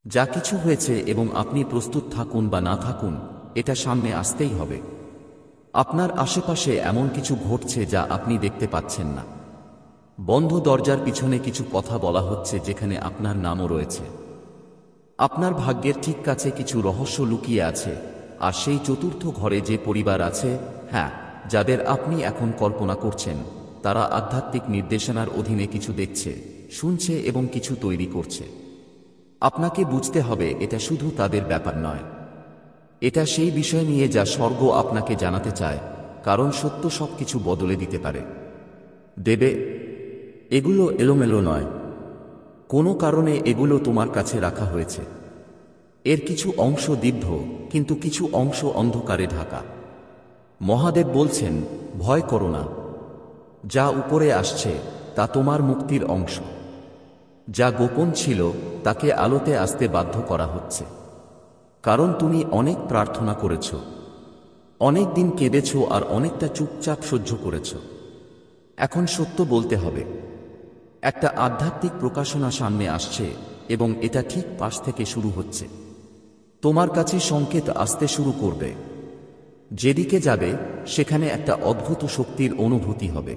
যা কিছু হয়েছে এবং আপনি প্রস্তুত থাকুন বা না থাকুন, এটা সামনে আসতেই হবে। আপনার আশেপাশে এমন কিছু ঘটছে যা আপনি দেখতে পাচ্ছেন না। বন্ধ দরজার পিছনে কিছু কথা বলা হচ্ছে যেখানে আপনার নামও রয়েছে। আপনার ভাগ্যের ঠিক কাছে কিছু রহস্য লুকিয়ে আছে, আর সেই চতুর্থ ঘরে যে পরিবার আছে, হ্যাঁ, যাদের আপনি এখন কল্পনা করছেন, তারা আধ্যাত্মিক নির্দেশনার অধীনে কিছু দেখছে, শুনছে এবং কিছু তৈরি করছে। আপনাকে বুঝতে হবে এটা শুধু তাদের ব্যাপার নয়, এটা সেই বিষয় নিয়ে যা স্বর্গ আপনাকে জানাতে চায়, কারণ সত্য সবকিছু বদলে দিতে পারে। দেবে, এগুলো এলোমেলো নয়, কোনো কারণে এগুলো তোমার কাছে রাখা হয়েছে। এর কিছু অংশ দীর্ঘ, কিন্তু কিছু অংশ অন্ধকারে ঢাকা। মহাদেব বলছেন, ভয় করো না। যা উপরে আসছে তা তোমার মুক্তির অংশ। যা গোপন ছিল তাকে আলোতে আসতে বাধ্য করা হচ্ছে। কারণ তুমি অনেক প্রার্থনা করেছ, অনেক দিন কেঁদেছ আর অনেকটা চুপচাপ সহ্য করেছ। এখন সত্য বলতে হবে। একটা আধ্যাত্মিক প্রকাশনা সামনে আসছে এবং এটা ঠিক পাশ থেকে শুরু হচ্ছে। তোমার কাছে সংকেত আসতে শুরু করবে। যেদিকে যাবে সেখানে একটা অদ্ভুত শক্তির অনুভূতি হবে।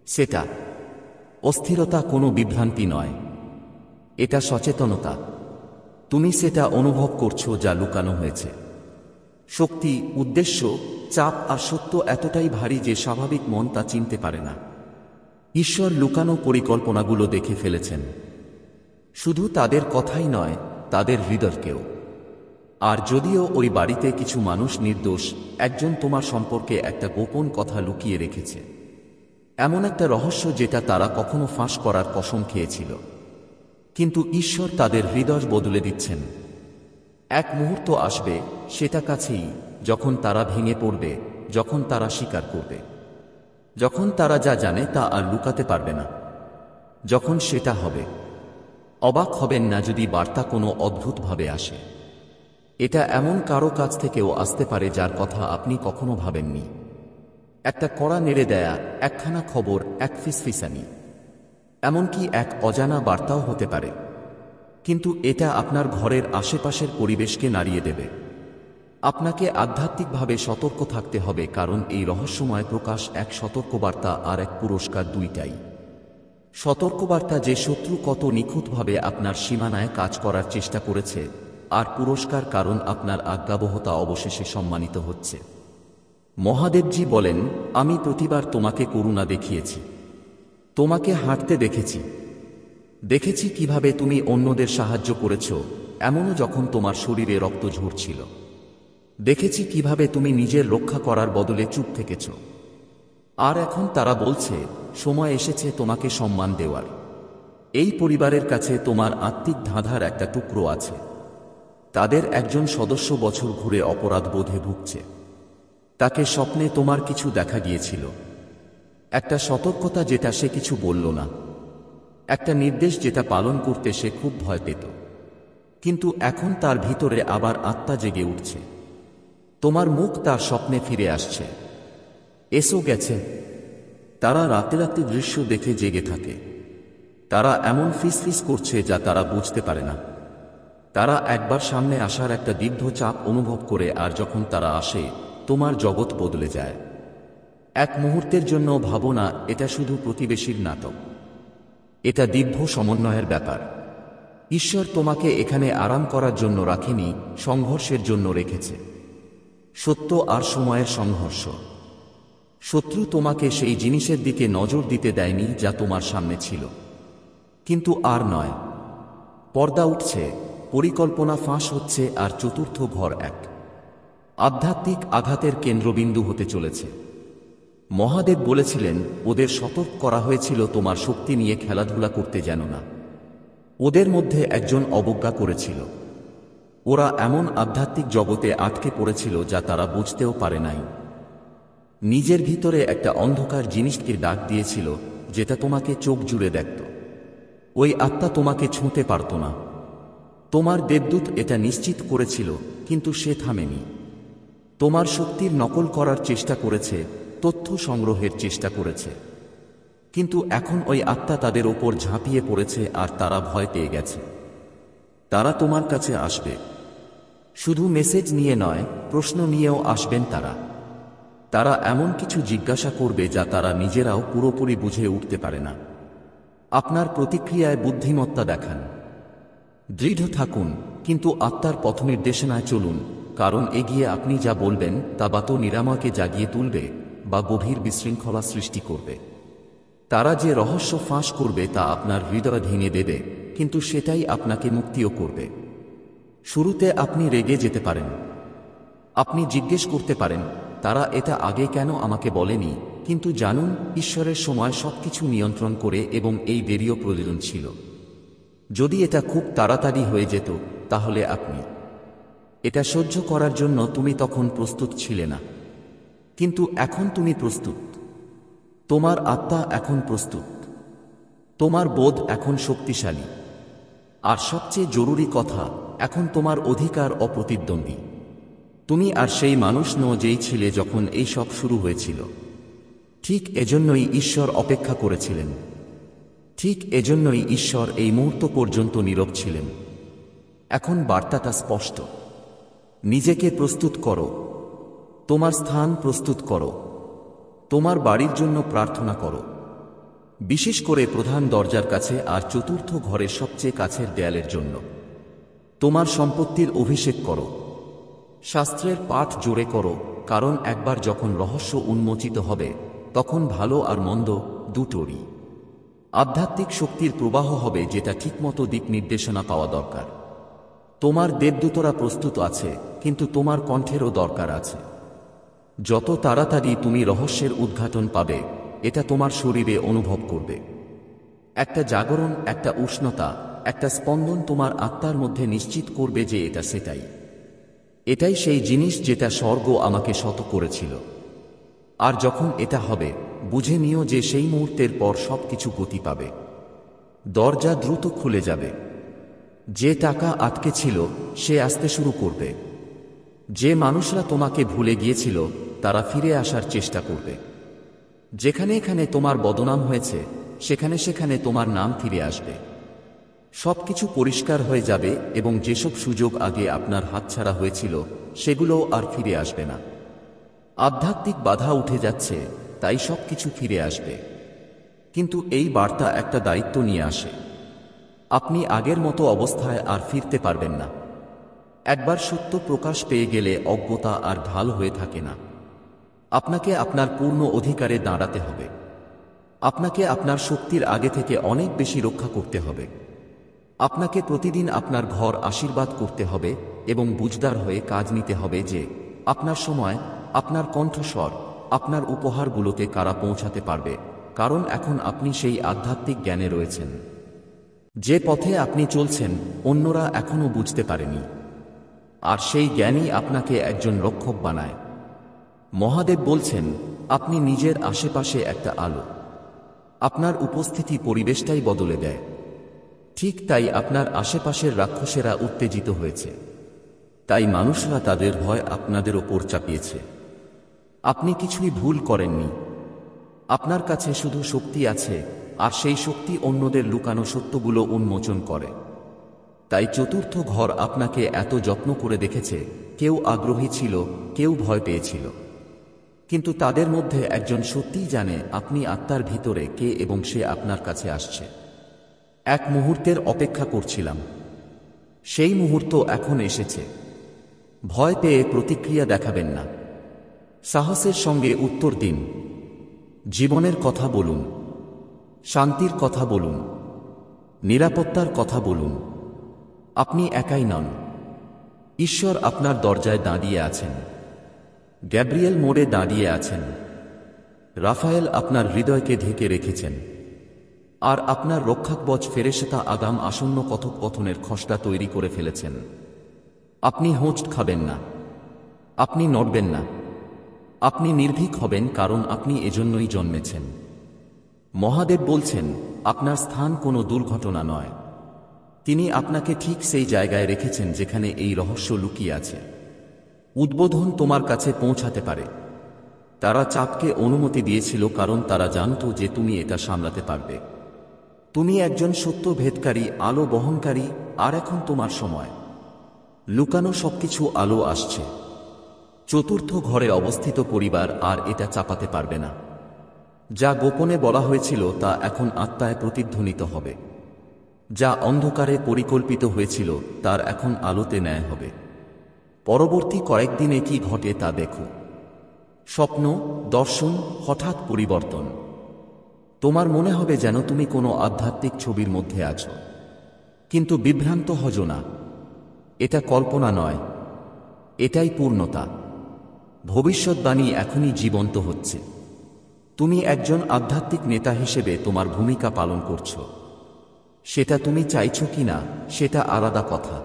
সেটা অস্থিরতা, কোনো বিভ্রান্তি নয়, এটা সচেতনতা। তুমি সেটা অনুভব করছো যা লুকানো হয়েছে। শক্তি, উদ্দেশ্য, চাপ আর সত্য এতটাই ভারী যে স্বাভাবিক মন তা চিনতে পারে না। ঈশ্বর লুকানো পরিকল্পনাগুলো দেখে ফেলেছেন, শুধু তাদের কথাই নয়, তাদের হৃদয়কেও। আর যদিও ওই বাড়িতে কিছু মানুষ নির্দোষ, একজন তোমার সম্পর্কে একটা গোপন কথা লুকিয়ে রেখেছে। এমন একটা রহস্য যেটা তারা কখনো ফাঁস করার কসম খেয়েছিল। কিন্তু ঈশ্বর তাদের হৃদয় বদলে দিচ্ছেন। এক মুহূর্ত আসবে, সেটা কাছেই, যখন তারা ভেঙে পড়বে, যখন তারা স্বীকার করবে, যখন তারা যা জানে তা আর লুকাতে পারবে না। যখন সেটা হবে, অবাক হবেন না যদি বার্তা কোনো অদ্ভুতভাবে আসে। এটা এমন কারো কাছ থেকেও আসতে পারে যার কথা আপনি কখনো ভাবেননি। একটা কড়া নেড়ে দেয়া, একখানা খবর, এক ফিসফিসানি, এমনকি এক অজানা বার্তাও হতে পারে। কিন্তু এটা আপনার ঘরের আশেপাশের পরিবেশকে নাড়িয়ে দেবে। আপনাকে আধ্যাত্মিকভাবে সতর্ক থাকতে হবে, কারণ এই রহস্যময় প্রকাশ এক সতর্কবার্তা আর এক পুরস্কার, দুইটাই। সতর্কবার্তা যে শত্রু কত নিখুঁতভাবে আপনার সীমানায় কাজ করার চেষ্টা করেছে, আর পুরস্কার কারণ আপনার আজ্ঞাবহতা অবশেষে সম্মানিত হচ্ছে। মহাদেবজি বলেন, আমি প্রতিবার তোমাকে করুণা দেখিয়েছি, তোমাকে হাঁটতে দেখেছি, দেখেছি কিভাবে তুমি অন্যদের সাহায্য করেছ, এমনও যখন তোমার শরীরে রক্ত ঝরছিল। দেখেছি কিভাবে তুমি নিজের রক্ষা করার বদলে চুপ থেকেছ। আর এখন তারা বলছে, সময় এসেছে তোমাকে সম্মান দেওয়ার। এই পরিবারের কাছে তোমার আত্মিক ধাঁধার একটা টুকরো আছে। তাদের একজন সদস্য বছর ঘুরে অপরাধ বোধে ভুগছে। তাকে স্বপ্নে তোমার কিছু দেখা গিয়েছিল, একটা সতর্কতা যেটা সে কিছু বলল না, একটা নির্দেশ যেটা পালন করতে সে খুব ভয় পেত। কিন্তু এখন তার ভিতরে আবার আত্মা জেগে উঠছে। তোমার মুখ তার স্বপ্নে ফিরে আসছে। এসো গেছে। তারা রাতে রাতে দৃশ্য দেখে জেগে থাকে। তারা এমন ফিসফিস করছে যা তারা বুঝতে পারে না। তারা একবার সামনে আসার একটা দীর্ঘ চাপ অনুভব করে, আর যখন তারা আসে, তোমার জগৎ বদলে যায়। এক মুহূর্তের জন্য ভাবো না এটা শুধু প্রতিবেশীর নাটক। এটা দিব্য সমন্বয়ের ব্যাপার। ঈশ্বর তোমাকে এখানে আরাম করার জন্য রাখেনি, সংঘর্ষের জন্য রেখেছে। সত্য আর সময়ের সংঘর্ষ। শত্রু তোমাকে সেই জিনিসের দিকে নজর দিতে দেয়নি যা তোমার সামনে ছিল। কিন্তু আর নয়। পর্দা উঠছে, পরিকল্পনা ফাঁস হচ্ছে, আর চতুর্থ ঘর এক আধ্যাত্মিক আঘাতের কেন্দ্রবিন্দু হতে চলেছে। মহাদেব বলেছিলেন, ওদের সতর্ক করা হয়েছিল তোমার শক্তি নিয়ে খেলাধুলা করতে যেন না। ওদের মধ্যে একজন অবজ্ঞা করেছিল। ওরা এমন আধ্যাত্মিক জগতে আটকে পড়েছিল যা তারা বুঝতেও পারে নাই। নিজের ভিতরে একটা অন্ধকার জিনিসকে ডাক দিয়েছিল, যেটা তোমাকে চোখ জুড়ে দেখত। ওই আত্মা তোমাকে ছুঁতে পারত না। তোমার দেবদূত এটা নিশ্চিত করেছিল, কিন্তু সে থামেনি। তোমার শক্তির নকল করার চেষ্টা করেছে, তথ্য সংগ্রহের চেষ্টা করেছে। কিন্তু এখন ওই আত্মা তাদের ওপর ঝাঁপিয়ে পড়েছে, আর তারা ভয় পেয়ে গেছে। তারা তোমার কাছে আসবে। শুধু মেসেজ নিয়ে নয়, প্রশ্ন নিয়েও আসবেন তারা। তারা এমন কিছু জিজ্ঞাসা করবে যা তারা নিজেরাও পুরোপুরি বুঝে উঠতে পারে না। আপনার প্রতিক্রিয়ায় বুদ্ধিমত্তা দেখান। দৃঢ় থাকুন, কিন্তু আত্মার পথ নির্দেশনায় চলুন, কারণ এগিয়ে আপনি যা বলবেন তা বা তো নিরাময়কে জাগিয়ে তুলবে বা গভীর বিশৃঙ্খলা সৃষ্টি করবে। তারা যে রহস্য ফাঁস করবে তা আপনার হৃদয় ভেঙে দেবে, কিন্তু সেটাই আপনাকে মুক্তিও করবে। শুরুতে আপনি রেগে যেতে পারেন। আপনি জিজ্ঞেস করতে পারেন, তারা এটা আগে কেন আমাকে বলেনি? কিন্তু জানুন, ঈশ্বরের সময় সবকিছু নিয়ন্ত্রণ করে এবং এই দেরিও প্রয়োজন ছিল। যদি এটা খুব তাড়াতাড়ি হয়ে যেত, তাহলে আপনি এটা সহ্য করার জন্য তুমি তখন প্রস্তুত ছিলে না। কিন্তু এখন তুমি প্রস্তুত। তোমার আত্মা এখন প্রস্তুত। তোমার বোধ এখন শক্তিশালী। আর সবচেয়ে জরুরি কথা, এখন তোমার অধিকার অপ্রতিদ্বন্দ্বী। তুমি আর সেই মানুষ নও যেই ছিলে যখন এই সব শুরু হয়েছিল। ঠিক এজন্যই ঈশ্বর অপেক্ষা করেছিলেন। ঠিক এজন্যই ঈশ্বর এই মুহূর্ত পর্যন্ত নীরব ছিলেন। এখন বার্তাটা স্পষ্ট। নিজেকে প্রস্তুত করো। তোমার স্থান প্রস্তুত করো। তোমার বাড়ির জন্য প্রার্থনা করো। বিশেষ করে প্রধান দরজার কাছে আর চতুর্থ ঘরের সবচেয়ে কাছের দেয়ালের জন্য। তোমার সম্পত্তির অভিষেক করো। শাস্ত্রের পাঠ জোরে করো, কারণ একবার যখন রহস্য উন্মোচিত হবে, তখন ভালো আর মন্দ দুটোরই আধ্যাত্মিক শক্তির প্রবাহ হবে, যেটা ঠিকমতো দিক নির্দেশনা পাওয়া দরকার। তোমার দেবদূতরা প্রস্তুত আছে, কিন্তু তোমার কণ্ঠেরও দরকার আছে। যত তাড়াতাড়ি তুমি রহস্যের উদ্ঘাটন পাবে, এটা তোমার শরীরে অনুভব করবে। একটা জাগরণ, একটা উষ্ণতা, একটা স্পন্দন তোমার আত্মার মধ্যে নিশ্চিত করবে যে এটা সেটাই। এটাই সেই জিনিস যেটা স্বর্গ আমাকে শত করেছিল। আর যখন এটা হবে, বুঝে নিও যে সেই মুহূর্তের পর সবকিছু গতি পাবে। দরজা দ্রুত খুলে যাবে। যে টাকা আটকে ছিল সে আসতে শুরু করবে। যে মানুষরা তোমাকে ভুলে গিয়েছিল তারা ফিরে আসার চেষ্টা করবে। যেখানে এখানে তোমার বদনাম হয়েছে, সেখানে সেখানে তোমার নাম ফিরে আসবে। সবকিছু পরিষ্কার হয়ে যাবে এবং যেসব সুযোগ আগে আপনার হাতছাড়া হয়েছিল সেগুলোও আর ফিরে আসবে না। আধ্যাত্মিক বাধা উঠে যাচ্ছে, তাই সবকিছু ফিরে আসবে। কিন্তু এই বার্তা একটা দায়িত্ব নিয়ে আসে। আপনি আগের মতো অবস্থায় আর ফিরতে পারবেন না। একবার সত্য প্রকাশ পেয়ে গেলে অজ্ঞতা আর ঢাল হয়ে থাকে না। আপনাকে আপনার পূর্ণ অধিকারে দাঁড়াতে হবে। আপনাকে আপনার শক্তির আগে থেকে অনেক বেশি রক্ষা করতে হবে। আপনাকে প্রতিদিন আপনার ঘর আশীর্বাদ করতে হবে এবং বুঝদার হয়ে কাজ নিতে হবে যে আপনার সময়, আপনার কণ্ঠস্বর, আপনার উপহারগুলোতে কারা পৌঁছাতে পারবে, কারণ এখন আপনি সেই আধ্যাত্মিক জ্ঞানে রয়েছেন। যে পথে আপনি চলছেন অন্যরা এখনো বুঝতে পারেনি, আর সেই জ্ঞানই আপনাকে একজন রক্ষক বানায়। মহাদেব বলছেন, আপনি নিজের আশেপাশে একটা আলো। আপনার উপস্থিতি পরিবেশটাই বদলে দেয়। ঠিক তাই আপনার আশেপাশের রাক্ষসেরা উত্তেজিত হয়েছে। তাই মানুষরা তাদের ভয় আপনাদের ওপর চাপিয়েছে। আপনি কিছুই ভুল করেননি। আপনার কাছে শুধু শক্তি আছে, আর সেই শক্তি অন্যদের লুকানো সত্যগুলো উন্মোচন করে। তাই চতুর্থ ঘর আপনাকে এত যত্ন করে দেখেছে। কেউ আগ্রহী ছিল, কেউ ভয় পেয়েছিল, কিন্তু তাদের মধ্যে একজন সত্যিই জানে আপনি আত্মার ভিতরে কে এবং সে আপনার কাছে আসছে। এক মুহূর্তের অপেক্ষা করছিলাম, সেই মুহূর্ত এখন এসেছে। ভয় পেয়ে প্রতিক্রিয়া দেখাবেন না। সাহসের সঙ্গে উত্তর দিন। জীবনের কথা বলুন, শান্তির কথা বলুন, নিরাপত্তার কথা বলুন। আপনি একাই নন। ঈশ্বর আপনার দরজায় দাঁড়িয়ে আছেন। গ্যাব্রিয়েল মোড়ে দাঁড়িয়ে আছেন। রাফায়েল আপনার হৃদয়কে ঢেকে রেখেছেন। আর আপনার রক্ষাকবচ ফেরেশতা আগাম আসন্ন কথোপকথনের খসড়া তৈরি করে ফেলেছেন। আপনি হোঁচট খাবেন না। আপনি নড়বেন না। আপনি নির্ভীক হবেন, কারণ আপনি এজন্যই জন্মেছেন। মহাদেব বলছেন, আপনার স্থান কোনো দুর্ঘটনা নয়। তিনি আপনাকে ঠিক সেই জায়গায় রেখেছেন যেখানে এই রহস্য লুকিয়ে আছে। উদ্বোধন তোমার কাছে পৌঁছাতে পারে। তারা চাপকে অনুমতি দিয়েছিল কারণ তারা জানত যে তুমি এটা সামলাতে পারবে। তুমি একজন সত্য ভেদকারী, আলো বহনকারী, আর এখন তোমার সময়। লুকানো সবকিছু আলো আসছে। চতুর্থ ঘরে অবস্থিত পরিবার আর এটা চাপাতে পারবে না। যা গোপনে বলা হয়েছিল তা এখন আত্মায় প্রতিধ্বনিত হবে। যা অন্ধকারে পরিকল্পিত হয়েছিল তার এখন আলোতে ন্যায় হবে। পরবর্তী কয়েকদিনে কি ঘটে তা দেখো। স্বপ্ন, দর্শন, হঠাৎ পরিবর্তন। তোমার মনে হবে যেন তুমি কোনো আধ্যাত্মিক ছবির মধ্যে আছো। কিন্তু বিভ্রান্ত হজো না। এটা কল্পনা নয়, এটাই পূর্ণতা। ভবিষ্যৎবাণী এখনই জীবন্ত হচ্ছে। তুমি একজন আধ্যাত্মিক নেতা হিসেবে তোমার ভূমিকা পালন করছো। সেটা তুমি চাইছো কিনা সেটা আলাদা কথা।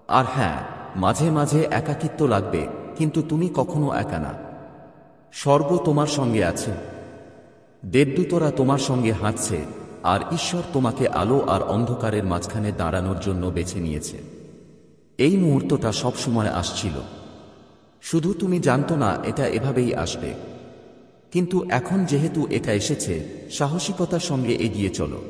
আর হ্যাঁ, মাঝে মাঝে একাকিত্ব লাগবে, কিন্তু তুমি কখনো একা না। স্বর্গ তোমার সঙ্গে আছে। দেবদূতরা তোমার সঙ্গে হাঁটছে, আর ঈশ্বর তোমাকে আলো আর অন্ধকারের মাঝখানে দাঁড়ানোর জন্য বেছে নিয়েছে। এই মুহূর্তটা সবসময় আসছিল, শুধু তুমি জানতো না এটা এভাবেই আসবে। কিন্তু এখন যেহেতু এটা এসেছে, সাহসিকতার সঙ্গে এগিয়ে চলো।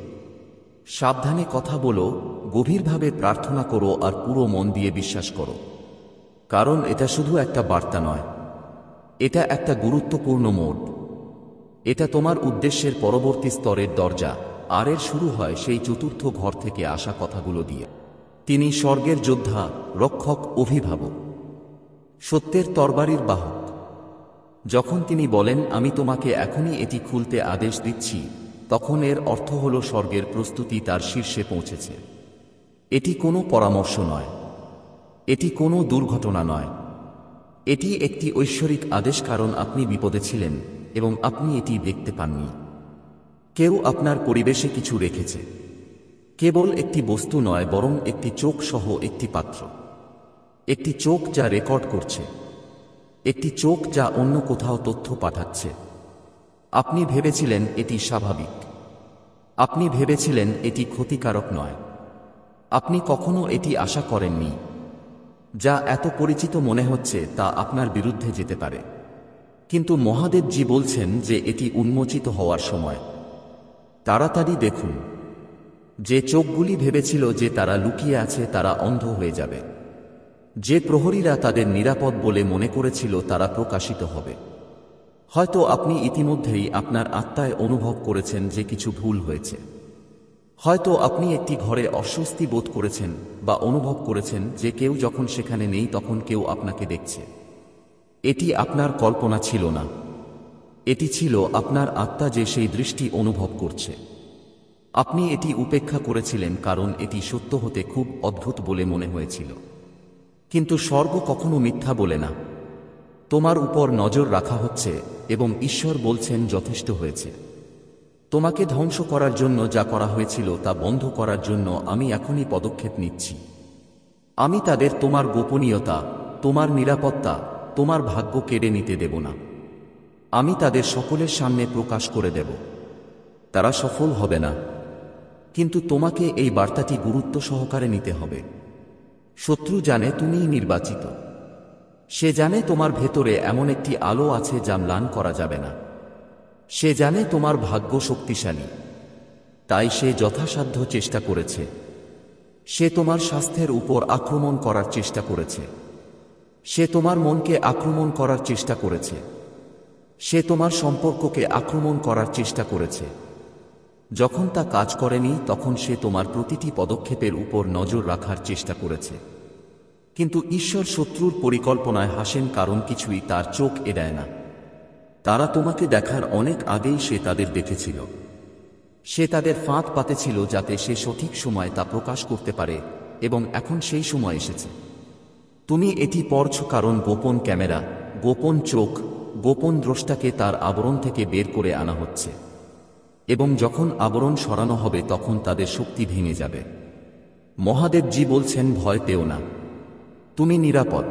সাবধানে কথা বলো, গভীরভাবে প্রার্থনা করো, আর পুরো মন দিয়ে বিশ্বাস করো। কারণ এটা শুধু একটা বার্তা নয়, এটা একটা গুরুত্বপূর্ণ মোড়। এটা তোমার উদ্দেশ্যের পরবর্তী স্তরের দরজা, আর এর শুরু হয় সেই চতুর্থ ঘর থেকে আসা কথাগুলো দিয়ে। তিনি স্বর্গের যোদ্ধা, রক্ষক, অভিভাবক, সত্যের তরবারির বাহক। যখন তিনি বলেন আমি তোমাকে এখনই এটি খুলতে আদেশ দিচ্ছি, তখন এর অর্থ হল স্বর্গের প্রস্তুতি তার শীর্ষে পৌঁছেছে। এটি কোনো পরামর্শ নয়, এটি কোনো দুর্ঘটনা নয়, এটি একটি ঐশ্বরিক আদেশ। কারণ আপনি বিপদে ছিলেন এবং আপনি এটি দেখতে পাননি। কেউ আপনার পরিবেশে কিছু রেখেছে, কেবল একটি বস্তু নয়, বরং একটি চোখ সহ একটি পাত্র। একটি চোখ যা রেকর্ড করছে, একটি চোখ যা অন্য কোথাও তথ্য পাঠাচ্ছে। আপনি ভেবেছিলেন এটি স্বাভাবিক, আপনি ভেবেছিলেন এটি ক্ষতিকারক নয়, আপনি কখনো এটি আশা করেননি। যা এত পরিচিত মনে হচ্ছে তা আপনার বিরুদ্ধে যেতে পারে, কিন্তু মহাদেবজি বলছেন যে এটি উন্মোচিত হওয়ার সময়। তাড়াতাড়ি দেখুন। যে চোখগুলি ভেবেছিল যে তারা লুকিয়ে আছে তারা অন্ধ হয়ে যাবে। যে প্রহরীরা তাদের নিরাপদ বলে মনে করেছিল তারা প্রকাশিত হবে। হয়তো আপনি ইতিমধ্যেই আপনার আত্মায় অনুভব করেছেন যে কিছু ভুল হয়েছে। হয়তো আপনি একটি ঘরে অস্বস্তি বোধ করেছেন বা অনুভব করেছেন যে কেউ যখন সেখানে নেই তখন কেউ আপনাকে দেখছে। এটি আপনার কল্পনা ছিল না, এটি ছিল আপনার আত্মা যে সেই দৃষ্টি অনুভব করছে। আপনি এটি উপেক্ষা করেছিলেন কারণ এটি সত্য হতে খুব অদ্ভুত বলে মনে হয়েছিল। কিন্তু স্বর্গ কখনো মিথ্যা বলে না। তোমার উপর নজর রাখা হচ্ছে এবং ঈশ্বর বলছেন যথেষ্ট হয়েছে। তোমাকে ধ্বংস করার জন্য যা করা হয়েছিল তা বন্ধ করার জন্য আমি এখনই পদক্ষেপ নিচ্ছি। আমি তাদের তোমার গোপনীয়তা, তোমার নিরাপত্তা, তোমার ভাগ্য কেড়ে নিতে দেব না। আমি তাদের সকলের সামনে প্রকাশ করে দেব। তারা সফল হবে না, কিন্তু তোমাকে এই বার্তাটি গুরুত্ব সহকারে নিতে হবে। শত্রু জানে তুমিই নির্বাচিত। সে জানে তোমার ভেতরে এমন একটি আলো আছে যা ম্লান করা যাবে না। সে জানে তোমার ভাগ্য শক্তিশালী, তাই সে যথাসাধ্য চেষ্টা করেছে। সে তোমার স্বাস্থ্যের উপর আক্রমণ করার চেষ্টা করেছে। সে তোমার মনকে আক্রমণ করার চেষ্টা করেছে। সে তোমার সম্পর্ককে আক্রমণ করার চেষ্টা করেছে। যখন তা কাজ করেনি তখন সে তোমার প্রতিটি পদক্ষেপের উপর নজর রাখার চেষ্টা করেছে। কিন্তু ঈশ্বর শত্রুর পরিকল্পনায় হাসেন, কারণ কিছুই তার চোখ এড়ায় না। তারা তোমাকে দেখার অনেক আগেই সে তাদের দেখেছিল। সে তাদের ফাঁদ পাতেছিল যাতে সে সঠিক সময় তা প্রকাশ করতে পারে, এবং এখন সেই সময় এসেছে। তুমি এটি পড়ছ কারণ গোপন ক্যামেরা, গোপন চোখ, গোপন দ্রষ্টাকে তার আবরণ থেকে বের করে আনা হচ্ছে। এবং যখন আবরণ সরানো হবে তখন তাদের শক্তি ভেঙে যাবে। মহাদেবজি বলছেন ভয় পেও না, তুমি নিরাপদ।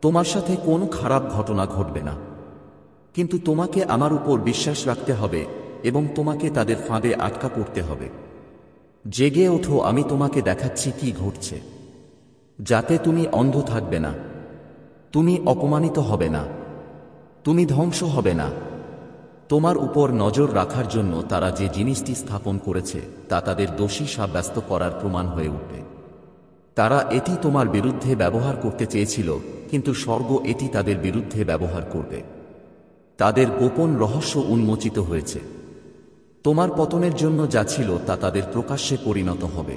তোমার সাথে কোনো খারাপ ঘটনা ঘটবে না, কিন্তু তোমাকে আমার উপর বিশ্বাস রাখতে হবে এবং তোমাকে তাদের ফাঁদে আটকা পড়তে হবে। জেগে ওঠো, আমি তোমাকে দেখাচ্ছি কি ঘটছে, যাতে তুমি অন্ধ থাকবে না, তুমি অপমানিত হবে না, তুমি ধ্বংস হবে না, তোমার উপর নজর রাখার জন্য তারা যে জিনিসটি স্থাপন করেছে তা তাদের দোষী সাব্যস্ত করার প্রমাণ হয়ে উঠবে। তারা এটি তোমার বিরুদ্ধে ব্যবহার করতে চেয়েছিল, কিন্তু স্বর্গ এটি তাদের বিরুদ্ধে ব্যবহার করবে। তাদের গোপন রহস্য উন্মোচিত হয়েছে। তোমার পতনের জন্য যা ছিল তা তাদের প্রকাশ্যে পরিণত হবে।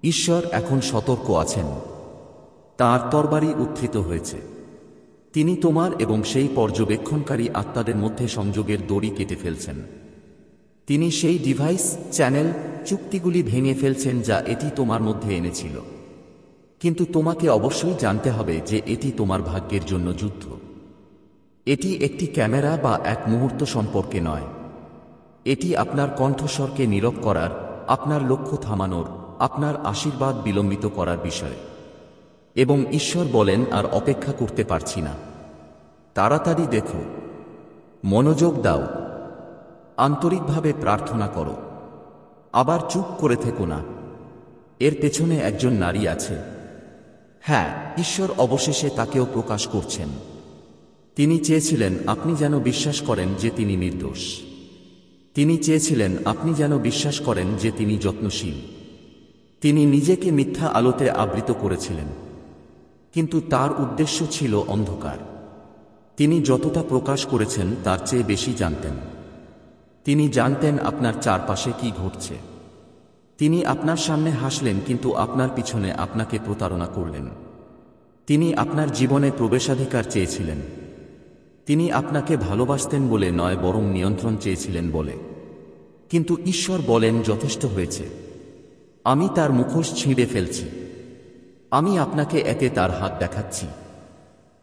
ঈশ্বর এখন সতর্ক আছেন। তাঁর তরবারি উত্থিত হয়েছে। তিনি তোমার এবং সেই পর্যবেক্ষণকারী আত্মাদের মধ্যে সংযোগের দড়ি কেটে ফেলছেন। তিনি সেই ডিভাইস, চ্যানেল, চুক্তিগুলি ভেঙে ফেলছেন যা এটি তোমার মধ্যে এনেছিল। কিন্তু তোমাকে অবশ্যই জানতে হবে যে এটি তোমার ভাগ্যের জন্য যুদ্ধ। এটি একটি ক্যামেরা বা এক মুহূর্ত সম্পর্কে নয়। এটি আপনার কণ্ঠস্বরকে নীরব করার, আপনার লক্ষ্য থামানোর, আপনার আশীর্বাদ বিলম্বিত করার বিষয়। এবং ঈশ্বর বলেন, আর অপেক্ষা করতে পারছি না। তাড়াতাড়ি দেখো, মনোযোগ দাও, আন্তরিকভাবে প্রার্থনা করো। আবার চুপ করে থেকো না। এর পেছনে একজন নারী আছে। হ্যাঁ, ঈশ্বর অবশেষে তাকেও প্রকাশ করছেন। তিনি চেয়েছিলেন আপনি যেন বিশ্বাস করেন যে তিনি নির্দোষ। তিনি চেয়েছিলেন আপনি যেন বিশ্বাস করেন যে তিনি যত্নশীল। তিনি নিজেকে মিথ্যা আলোতে আবৃত করেছিলেন, কিন্তু তার উদ্দেশ্য ছিল অন্ধকার। তিনি যতটা প্রকাশ করেছেন তার চেয়ে বেশি জানতেন। তিনি জানতেন আপনার চারপাশে কি ঘটছে। তিনি আপনার সামনে হাসলেন, কিন্তু আপনার পিছনে আপনাকে প্রতারণা করলেন। তিনি আপনার জীবনে প্রবেশাধিকার চেয়েছিলেন। তিনি আপনাকে ভালোবাসতেন বলে নয়, বরং নিয়ন্ত্রণ চেয়েছিলেন বলে। কিন্তু ঈশ্বর বলেন, যথেষ্ট হয়েছে। আমি তার মুখোশ ছিঁড়ে ফেলছি। আমি আপনাকে এতে তার হাত দেখাচ্ছি।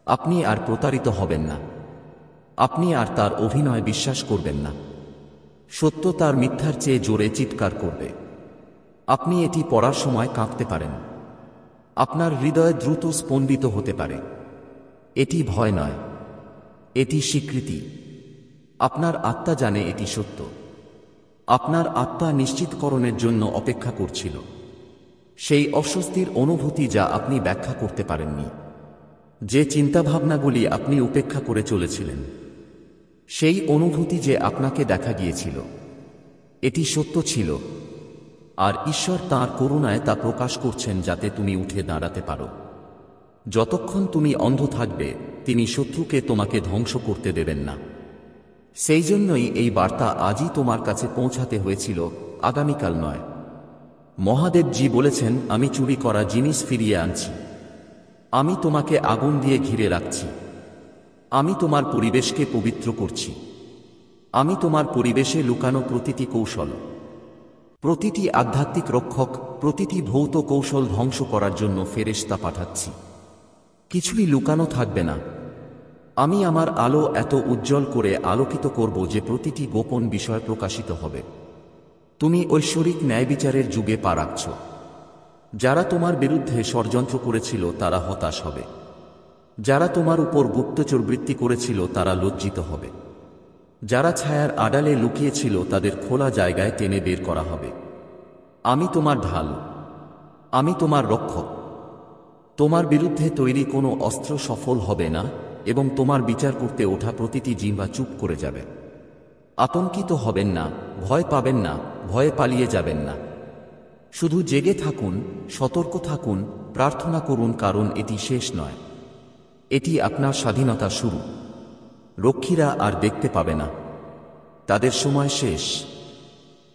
আপনি আর প্রতারিত হবেন না। আপনি আর তার অভিনয় বিশ্বাস করবেন না। সত্য তার মিথ্যার চেয়ে জোরে চিৎকার করবে। আপনি এটি পড়ার সময় কাঁপতে পারেন। আপনার হৃদয় দ্রুত স্পন্দিত হতে পারে। এটি ভয় নয়, এটি স্বীকৃতি। আপনার আত্মা জানে এটি সত্য। আপনার আত্মা নিশ্চিতকরণের জন্য অপেক্ষা করছিল। সেই অস্বস্তির অনুভূতি যা আপনি ব্যাখ্যা করতে পারেননি, যে চিন্তাভাবনাগুলি আপনি উপেক্ষা করে চলেছিলেন, সেই অনুভূতি যে আপনাকে দেখা গিয়েছিল, এটি সত্য ছিল। আর ঈশ্বর তাঁর করুণায় তা প্রকাশ করছেন যাতে তুমি উঠে দাঁড়াতে পারো। যতক্ষণ তুমি অন্ধ থাকবে, তিনি শত্রুকে তোমাকে ধ্বংস করতে দেবেন না। সেই জন্যই এই বার্তা আজই তোমার কাছে পৌঁছাতে হয়েছিল, আগামীকাল নয়। মহাদেবজি বলেছেন, আমি চুরি করা জিনিস ফিরিয়ে আনছি। আমি তোমাকে আগুন দিয়ে ঘিরে রাখছি। আমি তোমার পরিবেশকে পবিত্র করছি। আমি তোমার পরিবেশে লুকানো প্রতিটি কৌশল, প্রতিটি আধ্যাত্মিক রক্ষক, প্রতিটি ভৌত কৌশল ধ্বংস করার জন্য ফেরেশতা পাঠাচ্ছি। কিছুই লুকানো থাকবে না। আমি আমার আলো এত উজ্জ্বল করে আলোকিত করব যে প্রতিটি গোপন বিষয় প্রকাশিত হবে। তুমি ঐশ্বরিক ন্যায়বিচারের যুগে পা রাখছ। যারা তোমার বিরুদ্ধে ষড়যন্ত্র করেছিল তারা হতাশ হবে। যারা তোমার উপর গুপ্তচরবৃত্তি করেছিল তারা লজ্জিত হবে। যারা ছায়ার আড়ালে লুকিয়েছিল তাদের খোলা জায়গায় টেনে বের করা হবে। আমি তোমার ঢাল, আমি তোমার রক্ষক। তোমার বিরুদ্ধে তৈরি কোনো অস্ত্র সফল হবে না, এবং তোমার বিচার করতে ওঠা প্রতিটি জিহ্বা চুপ করে যাবে। আতঙ্কিত হবেন না, ভয় পাবেন না, ভয়ে পালিয়ে যাবেন না। শুধু জেগে থাকুন, সতর্ক থাকুন, প্রার্থনা করুন, কারণ এটি শেষ নয়। এটি আপনার স্বাধীনতা শুরু। রক্ষীরা আর দেখতে পাবে না। তাদের সময় শেষ।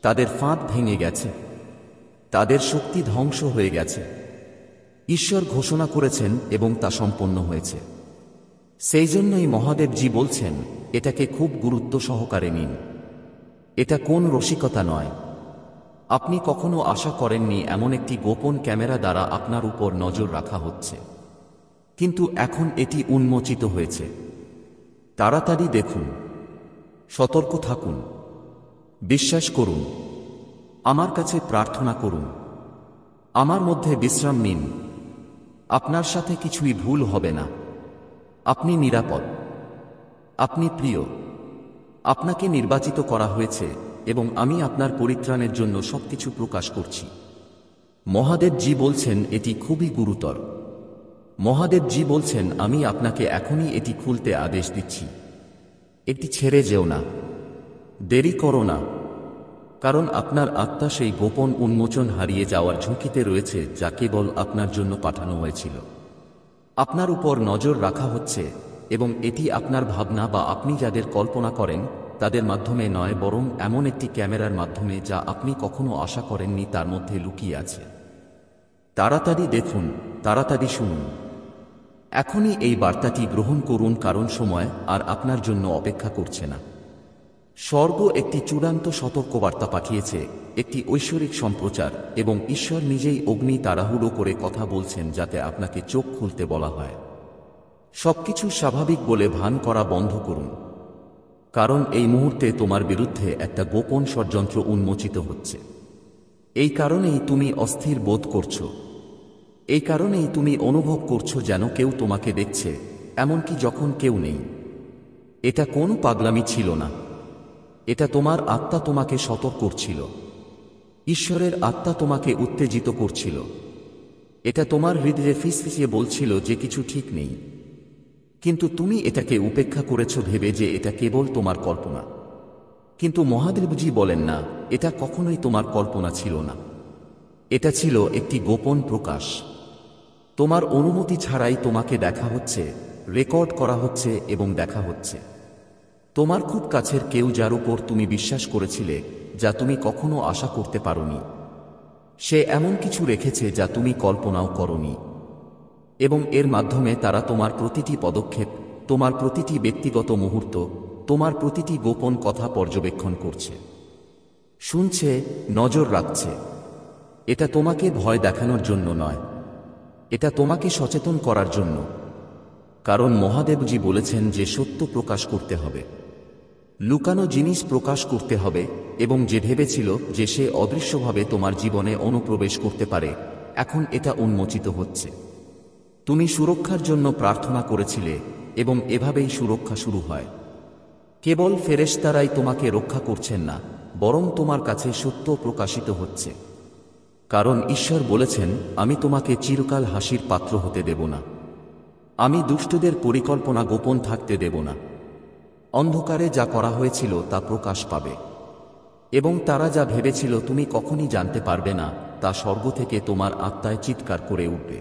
তাদের ফাঁদ ভেঙে গেছে। তাদের শক্তি ধ্বংস হয়ে গেছে। ঈশ্বর ঘোষণা করেছেন এবং তা সম্পন্ন হয়েছে। সেই জন্যই মহাদেবজি বলছেন, এটাকে খুব গুরুত্ব সহকারে নিন। এটা কোন রসিকতা নয়। আপনি কখনো আশা করেননি এমন একটি গোপন ক্যামেরা দ্বারা আপনার উপর নজর রাখা হচ্ছে, কিন্তু এখন এটি উন্মোচিত হয়েছে। তাড়াতাড়ি দেখুন, সতর্ক থাকুন, বিশ্বাস করুন, আমার কাছে প্রার্থনা করুন, আমার মধ্যে বিশ্রাম নিন। আপনার সাথে কিছুই ভুল হবে না। আপনি নিরাপদ, আপনি প্রিয়, আপনাকে নির্বাচিত করা হয়েছে, এবং আমি আপনার পরিত্রাণের জন্য সবকিছু প্রকাশ করছি। মহাদেবজি বলছেন এটি খুবই গুরুতর। মহাদেবজি বলছেন আমি আপনাকে এখনই এটি খুলতে আদেশ দিচ্ছি। এটি ছেড়ে যেও না। দেরি করো না, কারণ আপনার আত্মা সেই গোপন উন্মোচন হারিয়ে যাওয়ার ঝুঁকিতে রয়েছে যা কেবল আপনার জন্য পাঠানো হয়েছিল। আপনার উপর নজর রাখা হচ্ছে, এবং এটি আপনার ভাবনা বা আপনি যাদের কল্পনা করেন তাদের মাধ্যমে নয়, বরং এমন একটি ক্যামেরার মাধ্যমে যা আপনি কখনো আশা করেননি তার মধ্যে লুকিয়ে আছে। তাড়াতাড়ি দেখুন, তাড়াতাড়ি শুনুন। এখনই এই বার্তাটি গ্রহণ করুন, কারণ সময় আর আপনার জন্য অপেক্ষা করছে না। স্বর্গ একটি চূড়ান্ত সতর্কবার্তা পাঠিয়েছে, একটি ঐশ্বরিক সম্প্রচার, এবং ঈশ্বর নিজেই অগ্নি তাড়াহুড়ো করে কথা বলছেন যাতে আপনাকে চোখ খুলতে বলা হয়। সবকিছু স্বাভাবিক বলে ভান করা বন্ধ করুন, কারণ এই মুহূর্তে তোমার বিরুদ্ধে একটা গোপন ষড়যন্ত্র উন্মোচিত হচ্ছে। এই কারণেই তুমি অস্থির বোধ করছো, এই কারণেই তুমি অনুভব করছো যেন কেউ তোমাকে দেখছে, এমনকি যখন কেউ নেই। এটা কোনো পাগলামি ছিল না, এটা তোমার আত্মা তোমাকে সতর্ক করছিল। ঈশ্বরের আত্মা তোমাকে উত্তেজিত করছিল। এটা তোমার হৃদয়ে ফিসফিসিয়ে বলছিল যে কিছু ঠিক নেই, কিন্তু তুমি এটাকে উপেক্ষা করেছ ভেবে যে এটা কেবল তোমার কল্পনা। কিন্তু মহাদেবজি বলেন না, এটা কখনোই তোমার কল্পনা ছিল না। এটা ছিল একটি গোপন প্রকাশ। তোমার অনুমতি ছাড়াই তোমাকে দেখা হচ্ছে, রেকর্ড করা হচ্ছে এবং দেখা হচ্ছে। তোমার খুব কাছের কেউ, যার উপর তুমি বিশ্বাস করেছিলে, যা তুমি কখনো আশা করতে পারোনি, সে এমন কিছু রেখেছে যা তুমি কল্পনাও করনি। এবং এর মাধ্যমে তারা তোমার প্রতিটি পদক্ষেপ, তোমার প্রতিটি ব্যক্তিগত মুহূর্ত, তোমার প্রতিটি গোপন কথা পর্যবেক্ষণ করছে, শুনছে, নজর রাখছে। এটা তোমাকে ভয় দেখানোর জন্য নয়, এটা তোমাকে সচেতন করার জন্য। কারণ মহাদেবজি বলেছেন যে সত্য প্রকাশ করতে হবে, লুকানো জিনিস প্রকাশ করতে হবে, এবং যে ভেবেছিল যে সে অদৃশ্যভাবে তোমার জীবনে অনুপ্রবেশ করতে পারে, এখন এটা উন্মোচিত হচ্ছে। তুমি সুরক্ষার জন্য প্রার্থনা করেছিলে, এবং এভাবেই সুরক্ষা শুরু হয়। কেবল ফেরেশতারাই তোমাকে রক্ষা করছেন না, বরং তোমার কাছে সত্য প্রকাশিত হচ্ছে। কারণ ঈশ্বর বলেছেন, আমি তোমাকে চিরকাল হাসির পাত্র হতে দেব না। আমি দুষ্টদের পরিকল্পনা গোপন থাকতে দেব না। অন্ধকারে যা করা হয়েছিল তা প্রকাশ পাবে, এবং তারা যা ভেবেছিল তুমি কখনই জানতে পারবে না, তা স্বর্গ থেকে তোমার আত্মায় চিৎকার করে উঠবে।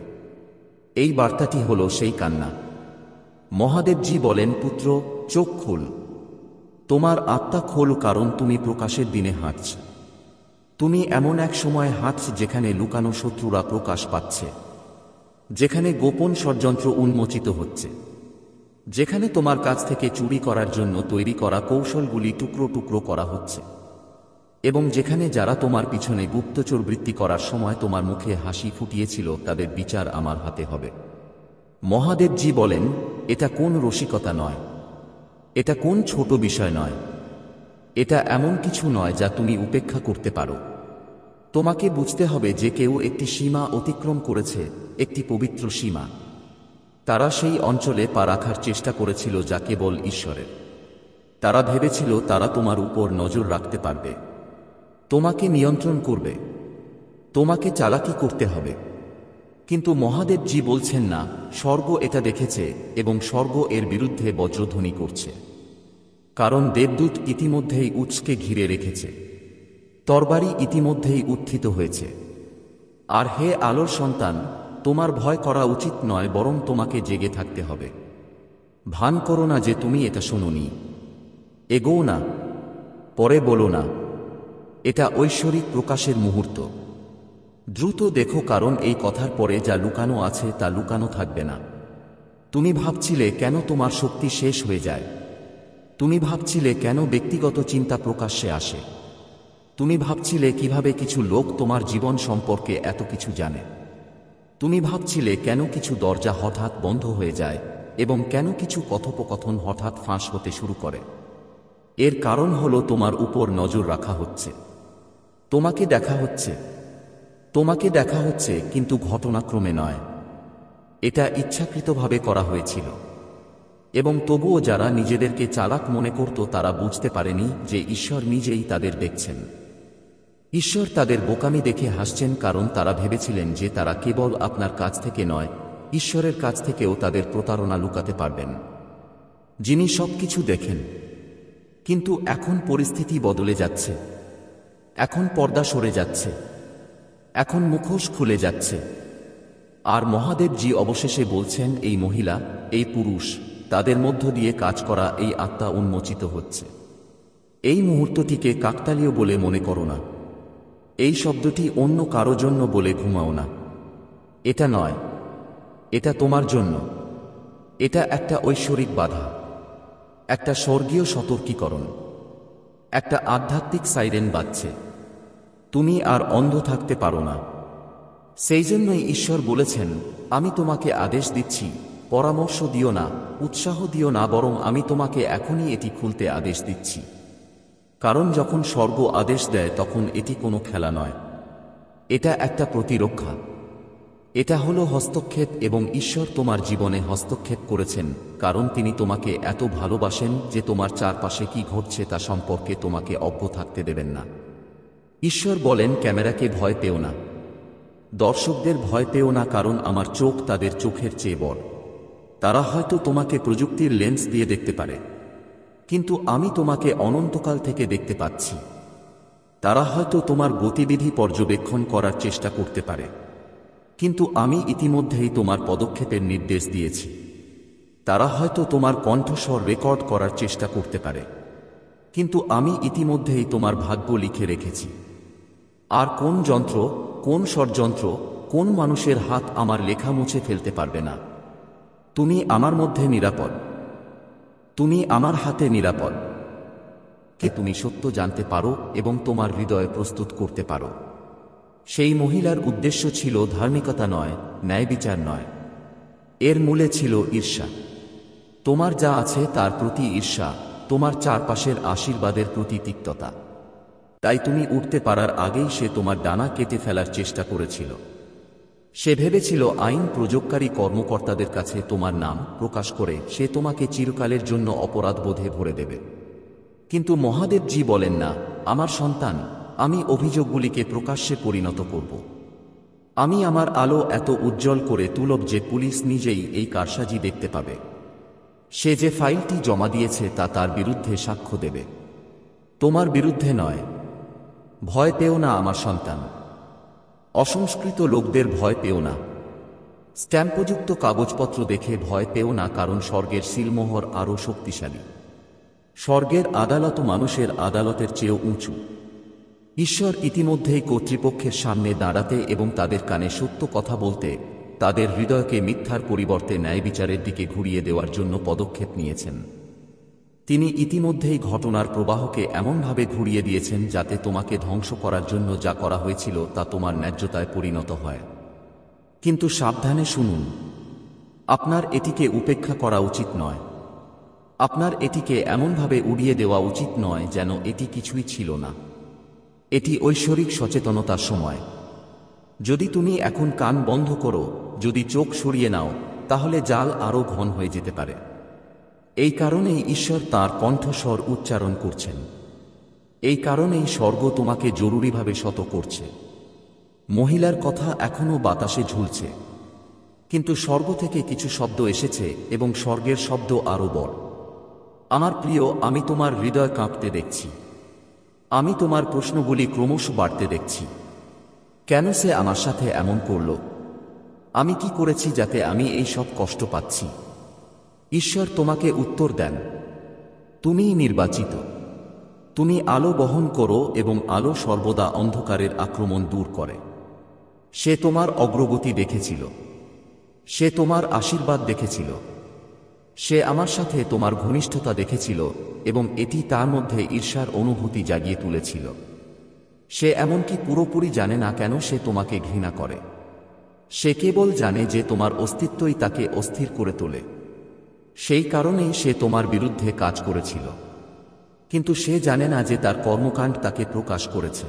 এই বার্তাটি হল সেই কান্না। মহাদেবজি বলেন, পুত্র, চোখ খোল, তোমার আত্মা খোল, কারণ তুমি প্রকাশের দিনে হাঁটছ। তুমি এমন এক সময় হাঁটছ যেখানে লুকানো শত্রুরা প্রকাশ পাচ্ছে, যেখানে গোপন ষড়যন্ত্র উন্মোচিত হচ্ছে, যেখানে তোমার কাছ থেকে চুরি করার জন্য তৈরি করা কৌশলগুলি টুকরো টুকরো করা হচ্ছে, এবং যেখানে যারা তোমার পিছনে গুপ্তচর বৃত্তি করার সময় তোমার মুখে হাসি ফুটিয়েছিল তাদের বিচার আমার হাতে হবে। মহাদেবজি বলেন, এটা কোন রসিকতা নয়, এটা কোন ছোট বিষয় নয়, এটা এমন কিছু নয় যা তুমি উপেক্ষা করতে পারো। তোমাকে বুঝতে হবে যে কেউ একটি সীমা অতিক্রম করেছে, একটি পবিত্র সীমা। তারা সেই অঞ্চলে পা রাখার চেষ্টা করেছিল যা কেবল ঈশ্বরের। তারা ভেবেছিল তারা তোমার উপর নজর রাখতে পারবে, তোমাকে নিয়ন্ত্রণ করবে, তোমাকে চালাকি করতে হবে। কিন্তু মহাদেবজি বলছেন না, স্বর্গ এটা দেখেছে, এবং স্বর্গ এর বিরুদ্ধে বজ্রধ্বনি করছে। কারণ দেবদূত ইতিমধ্যেই উৎসকে ঘিরে রেখেছে, তরবারি ইতিমধ্যেই উত্থিত হয়েছে। আর হে আলোর সন্তান, তোমার ভয় করা উচিত নয়, বরং তোমাকে জেগে থাকতে হবে। ভান করো না যে তুমি এটা শোনোনি। এগোও না, পরে বলো না, এটা ঐশ্বরিক প্রকাশের মুহূর্ত। দ্রুত দেখো, কারণ এই কথার পরে যা লুকানো আছে তা লুকানো থাকবে না। তুমি ভাবছিলে কেন তোমার শক্তি শেষ হয়ে যায়, তুমি ভাবছিলে কেন ব্যক্তিগত চিন্তা প্রকাশ্যে আসে, তুমি ভাবছিলে কিভাবে কিছু লোক তোমার জীবন সম্পর্কে এত কিছু জানে, তুমি ভাবছিলে কেন কিছু দরজা হঠাৎ বন্ধ হয়ে যায়, এবং কেন কিছু কথোপকথন হঠাৎ ফাঁস হতে শুরু করে। এর কারণ হলো তোমার উপর নজর রাখা হচ্ছে, তোমাকে দেখা হচ্ছে, তোমাকে দেখা হচ্ছে, কিন্তু ঘটনাক্রমে নয়। এটা ইচ্ছাকৃতভাবে করা হয়েছিল। এবং তবুও যারা নিজেদেরকে চালাক মনে করত তারা বুঝতে পারেনি যে ঈশ্বর নিজেই তাদের দেখছেন। ঈশ্বর তাদের বোকামি দেখে হাসছেন, কারণ তারা ভেবেছিলেন যে তারা কেবল আপনার কাছ থেকে নয়, ঈশ্বরের কাছ থেকেও তাদের প্রতারণা লুকাতে পারবেন, যিনি সবকিছু দেখেন। কিন্তু এখন পরিস্থিতি বদলে যাচ্ছে। এখন পর্দা সরে যাচ্ছে। এখন মুখোশ খুলে যাচ্ছে। আর মহাদেবজি অবশেষে বলছেন, এই মহিলা, এই পুরুষ, তাদের মধ্য দিয়ে কাজ করা এই আত্মা উন্মোচিত হচ্ছে। এই মুহূর্তটিকে কাকতালীয় বলে মনে করো না। এই শব্দটি অন্য কারো জন্য বলে ঘুমাও না। এটা নয়, এটা তোমার জন্য। এটা একটা ঐশ্বরিক বাধা, একটা স্বর্গীয় সতর্কীকরণ, একটা আধ্যাত্মিক সাইরেন বাজছে। তুমি আর অন্ধ থাকতে পারো না। সেই জন্যই ঈশ্বর বলেছেন, আমি তোমাকে আদেশ দিচ্ছি, পরামর্শ দিও না, উৎসাহ দিও না, বরং আমি তোমাকে এখনই এটি খুলতে আদেশ দিচ্ছি। কারণ যখন স্বর্গ আদেশ দেয় তখন এটি কোনো খেলা নয়, এটা একটা প্রতিরক্ষা। এটা হলো হস্তক্ষেপ, এবং ঈশ্বর তোমার জীবনে হস্তক্ষেপ করেছেন কারণ তিনি তোমাকে এত ভালোবাসেন যে তোমার চারপাশে কি ঘটছে তা সম্পর্কে তোমাকে অজ্ঞ থাকতে দেবেন না। ঈশ্বর বলেন, ক্যামেরাকে ভয় পেও না, দর্শকদের ভয় পেও না, কারণ আমার চোখ তাদের চোখের চেয়ে বড়। তারা হয়তো তোমাকে প্রযুক্তির লেন্স দিয়ে দেখতে পারে, কিন্তু আমি তোমাকে অনন্তকাল থেকে দেখতে পাচ্ছি। তারা হয়তো তোমার গতিবিধি পর্যবেক্ষণ করার চেষ্টা করতে পারে, কিন্তু আমি ইতিমধ্যেই তোমার পদক্ষেপের নির্দেশ দিয়েছি। তারা হয়তো তোমার কণ্ঠস্বর রেকর্ড করার চেষ্টা করতে পারে, কিন্তু আমি ইতিমধ্যেই তোমার ভাগ্য লিখে রেখেছি। আর কোন যন্ত্র, কোন ষড়যন্ত্র, কোন মানুষের হাত আমার লেখা মুছে ফেলতে পারবে না। তুমি আমার মধ্যে নিরাপদ। তুমি আমার হাতে নিরাপদ। কে তুমি সত্য জানতে পারো এবং তোমার হৃদয় প্রস্তুত করতে পারো। সেই মহিলার উদ্দেশ্য ছিল ধার্মিকতা নয়, ন্যায় বিচার নয়। এর মূলে ছিল ঈর্ষা। তোমার যা আছে তার প্রতি ঈর্ষা, তোমার চারপাশের আশীর্বাদের প্রতি তিক্ততা। তাই তুমি উঠতে পারার আগেই সে তোমার ডানা কেটে ফেলার চেষ্টা করেছিল। সে ভেবেছিল আইন প্রয়োগকারী কর্মকর্তাদের কাছে তোমার নাম প্রকাশ করে সে তোমাকে চিরকালের জন্য অপরাধবোধে ভরে দেবে। কিন্তু মহাদেবজি বলেন, না, আমার সন্তান, আমি অভিযোগগুলিকে প্রকাশ্যে পরিণত করব। আমি আমার আলো এত উজ্জ্বল করে তুলব যে পুলিশ নিজেই এই কারসাজি দেখতে পাবে। সে যে ফাইলটি জমা দিয়েছে তা তার বিরুদ্ধে সাক্ষ্য দেবে, তোমার বিরুদ্ধে নয়। ভয় পেও না আমার সন্তান। অসংস্কৃত লোকদের ভয় পেও না। স্ট্যাম্পযুক্ত কাগজপত্র দেখে ভয় পেও না, কারণ স্বর্গের সিলমোহর আরও শক্তিশালী। স্বর্গের আদালত মানুষের আদালতের চেয়েও উঁচু। ঈশ্বর ইতিমধ্যেই কর্তৃপক্ষের সামনে দাঁড়াতে এবং তাদের কানে সত্য কথা বলতে, তাদের হৃদয়কে মিথ্যার পরিবর্তে ন্যায় বিচারের দিকে ঘুরিয়ে দেওয়ার জন্য পদক্ষেপ নিয়েছেন। তিনি ইতিমধ্যেই ঘটনার প্রবাহকে এমনভাবে ঘুরিয়ে দিয়েছেন যাতে তোমাকে ধ্বংস করার জন্য যা করা হয়েছিল তা তোমার ন্যায্যতায় পরিণত হয়। কিন্তু সাবধানে শুনুন, আপনার এটিকে উপেক্ষা করা উচিত নয়। আপনার এটিকে এমনভাবে উড়িয়ে দেওয়া উচিত নয় যেন এটি কিছুই ছিল না। এটি ঐশ্বরিক সচেতনতার সময়। যদি তুমি এখন কান বন্ধ করো, যদি চোখ সরিয়ে নাও, তাহলে জাল আরও ঘন হয়ে যেতে পারে। এই কারণেই ঈশ্বর তাঁর কণ্ঠস্বর উচ্চারণ করছেন। এই কারণেই স্বর্গ তোমাকে জরুরিভাবে শত করছে। মহিলার কথা এখনও বাতাসে ঝুলছে, কিন্তু স্বর্গ থেকে কিছু শব্দ এসেছে এবং স্বর্গের শব্দ আরও বড়। আমার প্রিয়, আমি তোমার হৃদয় কাঁপতে দেখছি। আমি তোমার প্রশ্নগুলি ক্রমশ বাড়তে দেখছি। কেন সে আমার সাথে এমন করল? আমি কি করেছি যাতে আমি এই সব কষ্ট পাচ্ছি? ঈশ্বর তোমাকে উত্তর দেন, তুমিই নির্বাচিত। তুমি আলো বহন করো এবং আলো সর্বদা অন্ধকারের আক্রমণ দূর করে। সে তোমার অগ্রগতি দেখেছিল। সে তোমার আশীর্বাদ দেখেছিল। সে আমার সাথে তোমার ঘনিষ্ঠতা দেখেছিল এবং এটি তার মধ্যে ঈর্ষার অনুভূতি জাগিয়ে তুলেছিল। সে এমনকি পুরোপুরি জানে না কেন সে তোমাকে ঘৃণা করে। সে কেবল জানে যে তোমার অস্তিত্বই তাকে অস্থির করে তোলে। সেই কারণেই সে তোমার বিরুদ্ধে কাজ করেছিল, কিন্তু সে জানে না যে তার কর্মকাণ্ড তাকে প্রকাশ করেছে।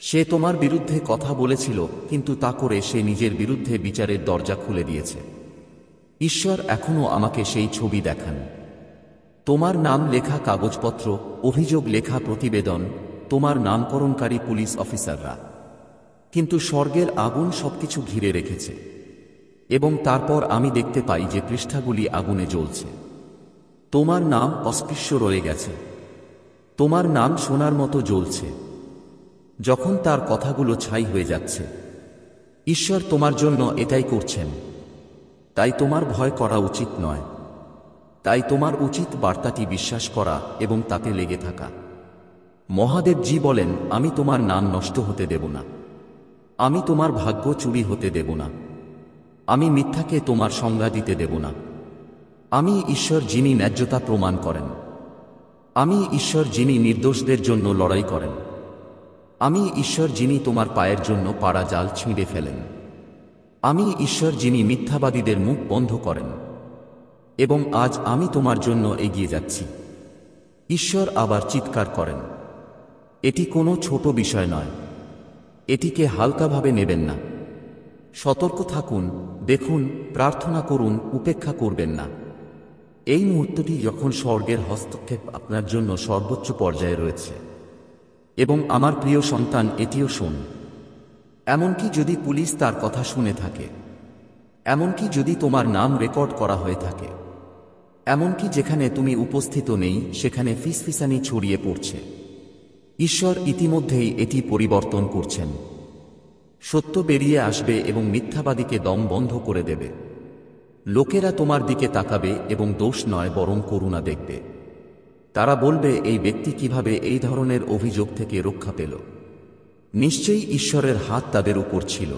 সে তোমার বিরুদ্ধে কথা বলেছিল, কিন্তু তা করে সে নিজের বিরুদ্ধে বিচারের দরজা খুলে দিয়েছে। ঈশ্বর এখনও আমাকে সেই ছবি দেখান। তোমার নাম লেখা কাগজপত্র, অভিযোগ লেখা প্রতিবেদন, তোমার নামকরণকারী পুলিশ অফিসাররা। কিন্তু স্বর্গের আগুন সবকিছু ঘিরে রেখেছে। এবং তারপর আমি দেখতে পাই যে পৃষ্ঠাগুলি আগুনে জ্বলছে। তোমার নাম অস্পৃশ্য রয়ে গেছে। তোমার নাম সোনার মতো জ্বলছে। যখন তার কথাগুলো ছাই হয়ে যাচ্ছে, ঈশ্বর তোমার জন্য এটাই করছেন। তাই তোমার ভয় করা উচিত নয়। তাই তোমার উচিত বার্তাটি বিশ্বাস করা এবং তাতে লেগে থাকা। মহাদেবজি বলেন, আমি তোমার নাম নষ্ট হতে দেব না। আমি তোমার ভাগ্য চুরি হতে দেব না। আমি মিথ্যাকে তোমার সংজ্ঞা দিতে দেব না। আমি ঈশ্বর, যিনি ন্যায্যতা প্রমাণ করেন। আমি ঈশ্বর, যিনি নির্দোষদের জন্য লড়াই করেন। আমি ঈশ্বর, যিনি তোমার পায়ের জন্য পাড়া জাল ছিঁড়ে ফেলেন। আমি ঈশ্বর, যিনি মিথ্যাবাদীদের মুখ বন্ধ করেন। এবং আজ আমি তোমার জন্য এগিয়ে যাচ্ছি। ঈশ্বর আবার চিৎকার করেন। এটি কোনো ছোট বিষয় নয়। এটিকে হালকাভাবে নেবেন না। সতর্ক থাকুন, দেখুন, প্রার্থনা করুন, উপেক্ষা করবেন না। এই মুহূর্তটি যখন স্বর্গের হস্তক্ষেপ আপনার জন্য সর্বোচ্চ পর্যায়ে রয়েছে। এবং আমার প্রিয় সন্তান, এটিও শোন। এমনকি যদি পুলিশ তার কথা শুনে থাকে, এমনকি যদি তোমার নাম রেকর্ড করা হয়ে থাকে, এমনকি যেখানে তুমি উপস্থিত নেই সেখানে ফিসফিসানি ছড়িয়ে পড়ছে, ঈশ্বর ইতিমধ্যেই এটি পরিবর্তন করছেন। সত্য বেরিয়ে আসবে এবং মিথ্যাবাদীকে দম বন্ধ করে দেবে। লোকেরা তোমার দিকে তাকাবে এবং দোষ নয় বরং করুণা দেখবে। তারা বলবে, এই ব্যক্তি কিভাবে এই ধরনের অভিযোগ থেকে রক্ষা পেল? নিশ্চয়ই ঈশ্বরের হাত তাদের উপর ছিল।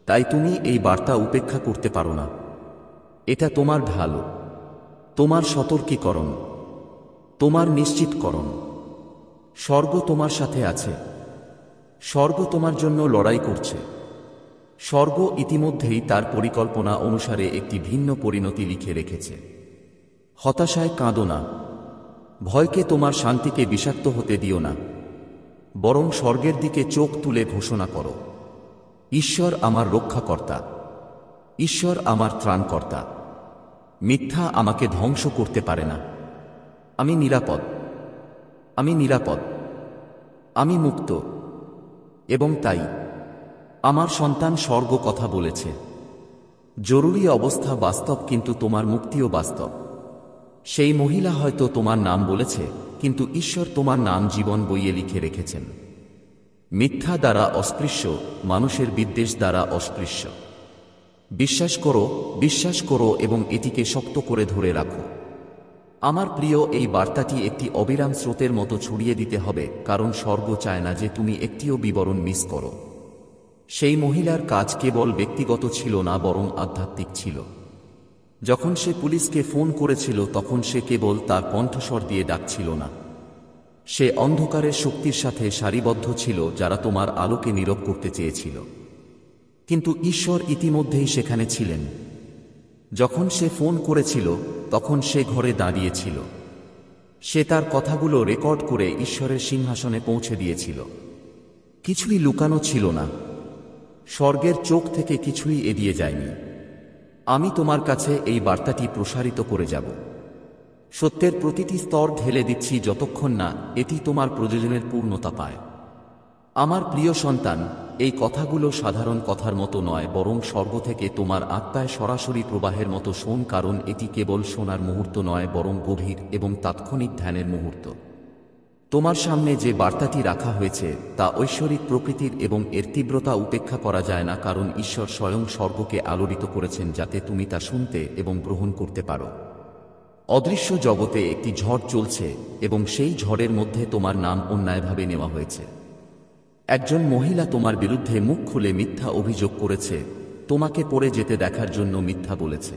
তাই তুমি এই বার্তা উপেক্ষা করতে পারো না। এটা তোমার ঢাল, তোমার সতর্কীকরণ, তোমার নিশ্চিতকরণ। স্বর্গ তোমার সাথে আছে। স্বর্গ তোমার জন্য লড়াই করছে। স্বর্গ ইতিমধ্যেই তার পরিকল্পনা অনুসারে একটি ভিন্ন পরিণতি লিখে রেখেছে। হতাশায় কাঁদো না। ভয়কে তোমার শান্তিকে বিষাক্ত হতে দিও না। বরং স্বর্গের দিকে চোখ তুলে ঘোষণা করো, ঈশ্বর আমার রক্ষাকর্তা। ঈশ্বর আমার ত্রাণকর্তা। মিথ্যা আমাকে ধ্বংস করতে পারে না। আমি নিরাপদ। আমি নিরাপদ। আমি মুক্ত। এবং তাই আমার সন্তান, স্বর্গ কথা বলেছে। জরুরি অবস্থা বাস্তব, কিন্তু তোমার মুক্তিও বাস্তব। সেই মহিলা হয়তো তোমার নাম বলেছে, কিন্তু ঈশ্বর তোমার নাম জীবন বইয়ে লিখে রেখেছেন। মিথ্যা দ্বারা অস্পৃশ্য, মানুষের বিদ্বেষ দ্বারা অস্পৃশ্য। বিশ্বাস করো, বিশ্বাস করো এবং এটিকে শক্ত করে ধরে রাখো। আমার প্রিয়, এই বার্তাটি একটি অবিরাম স্রোতের মতো ছড়িয়ে দিতে হবে, কারণ স্বর্গ চায় না যে তুমি একটিও বিবরণ মিস করো। সেই মহিলার কাজ কেবল ব্যক্তিগত ছিল না, বরং আধ্যাত্মিক ছিল। যখন সে পুলিশকে ফোন করেছিল তখন সে কেবল তার কণ্ঠস্বর দিয়ে ডাকছিল না। সে অন্ধকারের শক্তির সাথে সারিবদ্ধ ছিল, যারা তোমার আলোকে নীরব করতে চেয়েছিল। কিন্তু ঈশ্বর ইতিমধ্যেই সেখানে ছিলেন। যখন সে ফোন করেছিল তখন সে ঘরে দাঁড়িয়েছিল। সে তার কথাগুলো রেকর্ড করে ঈশ্বরের সিংহাসনে পৌঁছে দিয়েছিল। কিছুই লুকানো ছিল না। স্বর্গের চোখ থেকে কিছুই এড়িয়ে যায়নি। আমি তোমার কাছে এই বার্তাটি প্রসারিত করে যাব। সত্যের প্রতিটি স্তর ঢেলে দিচ্ছি যতক্ষণ না এটি তোমার প্রয়োজনের পূর্ণতা পায়। আমার প্রিয় সন্তান, এই কথাগুলো সাধারণ কথার মতো নয়, বরং স্বর্গ থেকে তোমার আত্মায় সরাসরি প্রবাহের মতো শোন, কারণ এটি কেবল শোনার মুহূর্ত নয়, বরং গভীর এবং তাৎক্ষণিক ধ্যানের মুহূর্ত। তোমার সামনে যে বার্তাটি রাখা হয়েছে তা ঐশ্বরিক প্রকৃতির এবং এর তীব্রতা উপেক্ষা করা যায় না, কারণ ঈশ্বর স্বয়ং স্বর্গকে আলোড়িত করেছেন যাতে তুমি তা শুনতে এবং গ্রহণ করতে পারো। অদৃশ্য জগতে একটি ঝড় চলছে এবং সেই ঝড়ের মধ্যে তোমার নাম অন্যায়ভাবে নেওয়া হয়েছে। একজন মহিলা তোমার বিরুদ্ধে মুখ খুলে মিথ্যা অভিযোগ করেছে, তোমাকে পড়ে যেতে দেখার জন্য মিথ্যা বলেছে।